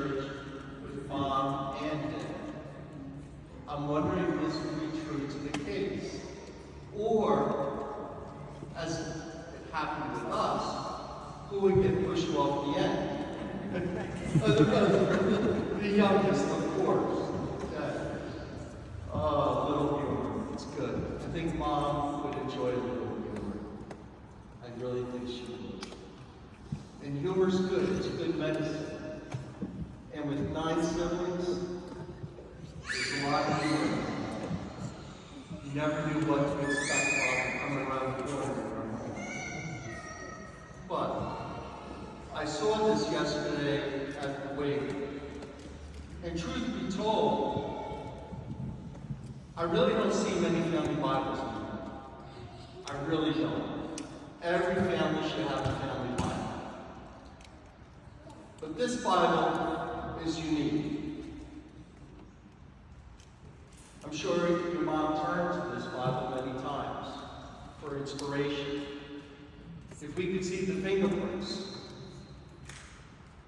church with mom and dad. I'm wondering if this would be true to the kids. Or, as it happened with us, who would get pushed off the end? The youngest, of course. Okay. Oh, little humor. It's good. I think mom would enjoy a little humor. I really think she would. And humor's good. It's good medicine. And with 9 siblings, there's a lot of humor. You never knew what to expect while coming around the corner. But I saw this yesterday at the wake. And truth be told, I really don't see many family Bibles anymore. I really don't. Every family should have a family Bible. But this Bible is unique. I'm sure your mom turned to this Bible many times for inspiration. If we could see the fingerprints,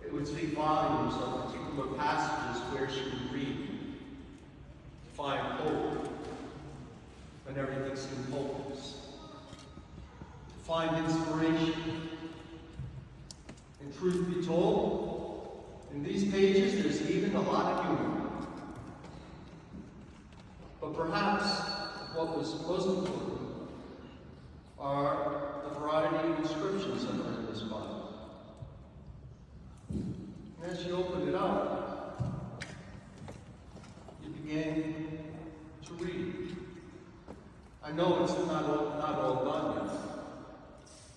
it would speak volumes of particular passages where she would read to find hope when everything seemed hopeless, to find inspiration. And truth be told, in these pages there's even a lot of humor. But perhaps what was most important are the variety of inscriptions that are in this Bible. And as you open it up, you begin to read. I know it's not all done yet.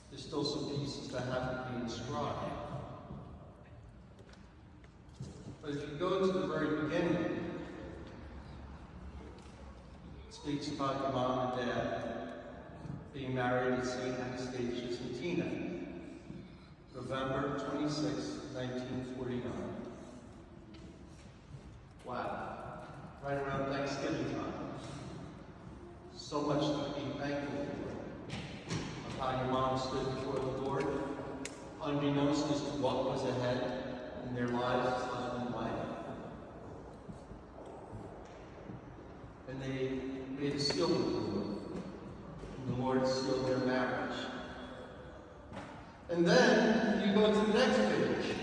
There's still some pieces that have to be inscribed. But if you go to the very beginning, it speaks about your mom and dad being married at St. Anastasius and Tina, November 26, 1949. Wow. Right around Thanksgiving time. So much to be thankful for. Of how your mom stood before the Lord, unbeknownst as to what was ahead in their lives as husband and wife. And they made a seal with the Lord. And the Lord sealed their marriage. And then you go to the next page.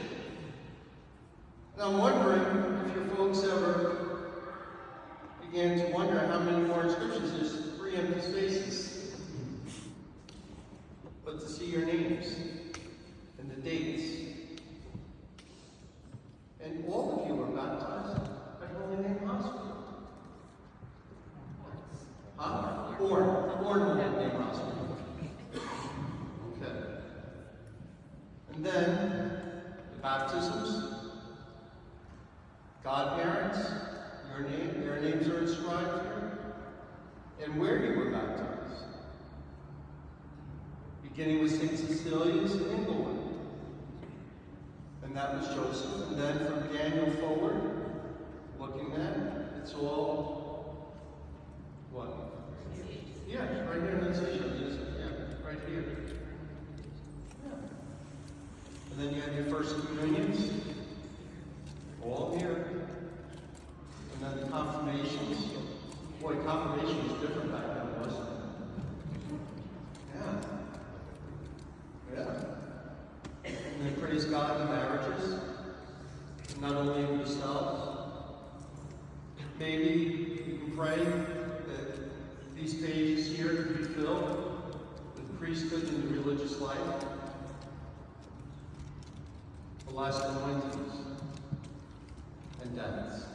And I'm wondering if your folks ever began to wonder how many more inscriptions. There's 3 empty spaces. But to see your names and the dates. And all of you were baptized at Holy Name Hospital. Born in Holy Name Hospital. Okay. And then the baptisms, godparents, their names are inscribed here, and where you were baptized. Beginning with St. Cecilia's in Englewood. And that was Joseph. And then from Daniel forward, looking at, it's all what? Yeah, right here in the station. Yeah, right here. Yeah. And then you have your first communions, all here. And then the confirmations. Boy, confirmation was different back then, wasn't it? Yeah. Yeah. And then praise God, the marriages. Not only of yourselves. Maybe you can pray that these pages here can be filled with priesthood and the religious life. The last anointings and deaths.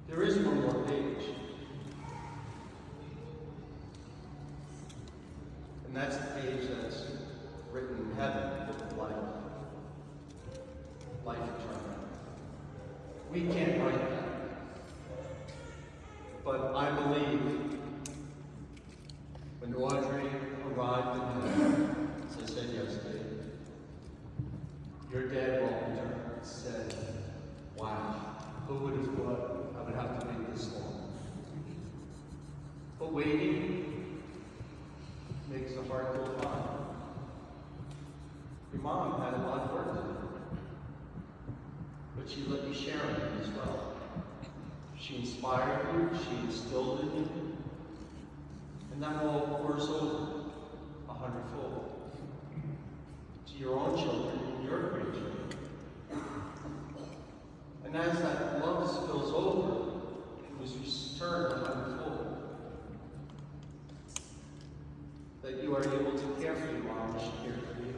There is one more page. And that's the page that's written in heaven, the book of life. Life eternal. We can't write that. But I believe when Audrey arrived in heaven, as I said yesterday, your dad welcomed her and said, wow, who would have thought I would have to wait this long? But waiting makes the heart go fine. Your mom had a lot of work to do. but she let you share in it as well. She inspired you, she instilled in you, and that all pours over 100-fold to your own children and your grandchildren. And as that love spills over, it was returned 100-fold. That you are able to care for your mom as she cared for you.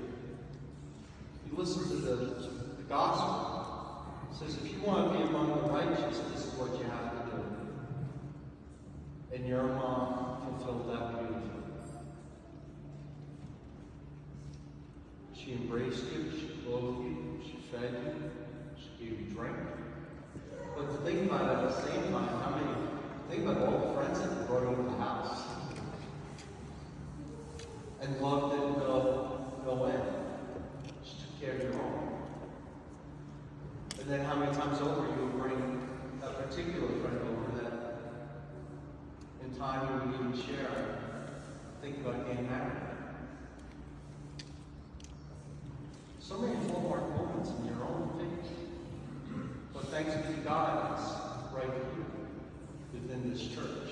You listen to the gospel. It says if you want to be among the righteous, this is what you have to do. And your mom fulfilled that beautifully. She embraced you, she clothed you, she fed you, she gave you drink. But to think about it at the same time, think about all the friends that you brought over the house. And love didn't know end. She took care of your own. And then how many times over you would bring a particular friend over that in time you would even share, think about getting married. So many hallmark moments in your own faith. But thanks be to God, it's right here within this church.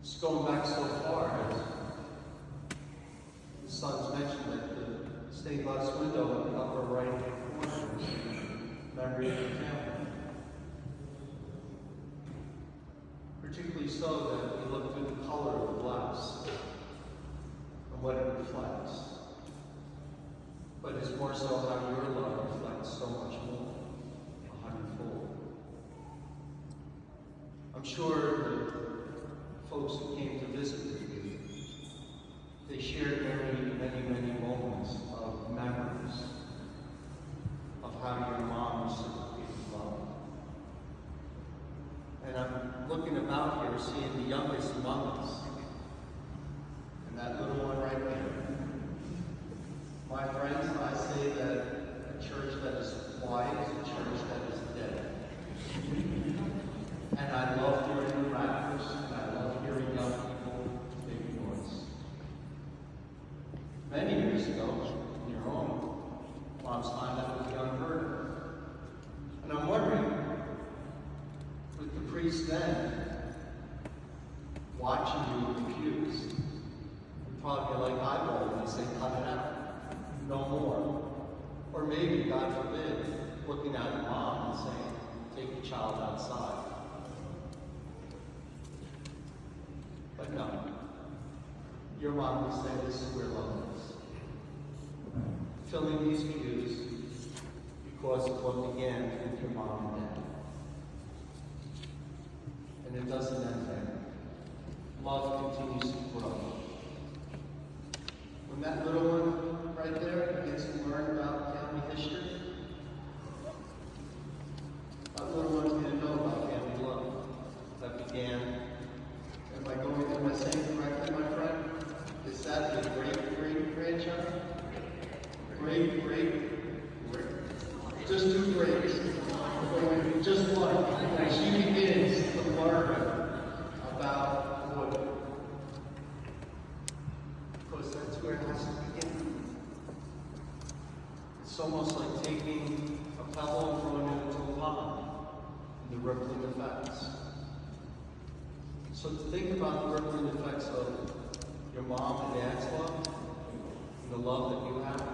It's going back so far as the sons mentioned that the stained glass window in the upper right-hand corner is memory of the family. Particularly so that we look through the color of the glass and what it reflects. But it's more so how your love reflects so much more, 100-fold. I'm sure the folks who came to visit with you, they shared many moments of memories of how your mom reciprocated love. And I'm looking about here, seeing the youngest among us, and that little one right there. My friends, I say that a church that is quiet is a church that is dead. And I love hearing the rappers, and I love hearing young people make noise. Many years ago, in your own mom's time, that would be unheard of. And I'm wondering, with the priest then, watching you with the pews, would probably be like eyeballing and say, cut it out. No more. Or maybe, God forbid, looking at your mom and saying, take your child outside. But no. Your mom would say, this is where love is. Filling these pews because of what began with your mom and dad. And it doesn't end there. Love continues to grow. When that little one right there begins to learn about family history, that little one's going to know about family love that began. Am I saying correctly, my friend? Is that the great-great-grandchild? Great. Just two greats. Just one. And she begins to learn about wood. Because that's where it has to begin. It's almost like taking a pebble and throwing it into a pond, and the rippling effects. So to think about the rippling effects of your mom and dad's love, and the love that you have,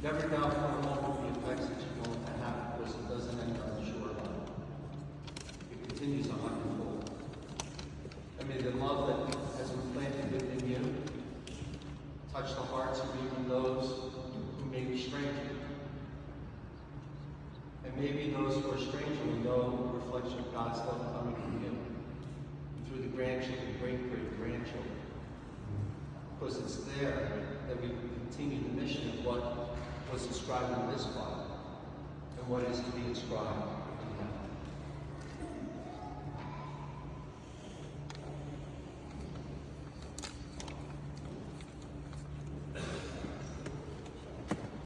never doubt for a moment the effects that you're going to have, because it doesn't end on the shoreline. It continues on hundredfold. I mean, the love that has been planted within you touch the hearts of even those who may be strangers. And maybe those who are strangers will know the reflection of God's love coming from you, and through the grandchildren, great-great-grandchildren. Because it's there that we can continue the mission of what was inscribed in this Bible, and what is to be inscribed